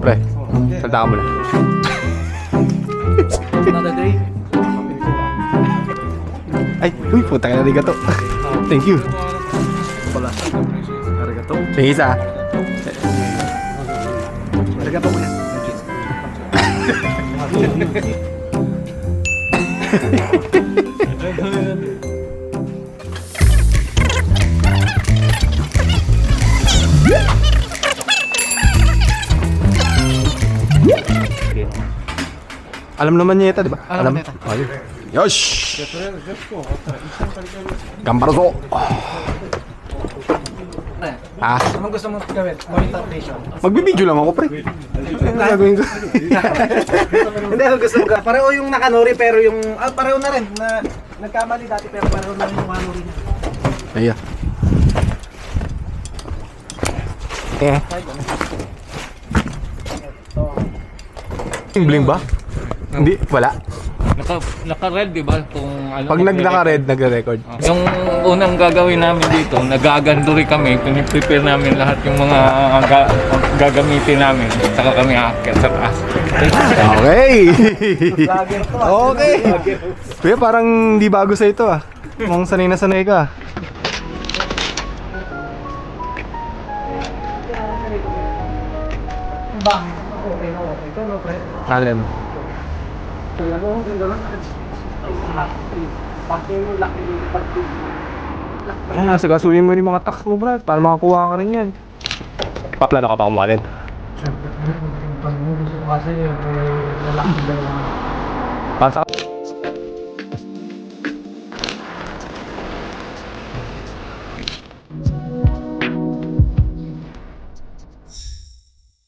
Pre, salta ka muna. Another day. Ay, uy, puta ka na arigato. Thank you. Wala. Arigato. May isa. Arigato mo yan. Alam naman niya ito, di ba? Alam niya ito. Ayun. Yosh! Gambarzo! Ah, Anong gusto mo gawin? Monitor station. magbibideo lang ako, pre. Ano gagawin ko? Hindi, ano gusto mo gawin? Pareho yung nakanori pero yung... pareho na rin. Na, nagkamali dati pero pareho na rin yung nakanori niya. Ayan. Eh. Bling ba? Hindi, wala. Naka-red, di ba? Kung ano, Pag naka-red, nagre-record. Yung unang gagawin namin dito, nagaganduri kami, piniprepare namin lahat yung mga gagamitin namin. Saka kami aakyat sa taas. Okay! Vlogger to. Okay! Kuya, parang di bago sa ito ah. Mukhang sanay na sanay ka. Ba? Okay na okay. Ito no, pre. Alin? Ano? Ganda lang. Pati mo laki yung pati. Ah, sagasuhin mo yung mga tax mo, brad, para makakuha ka rin yan. Paplano ka pa kumain. Siyempre, gusto ko kasi lalaki daw.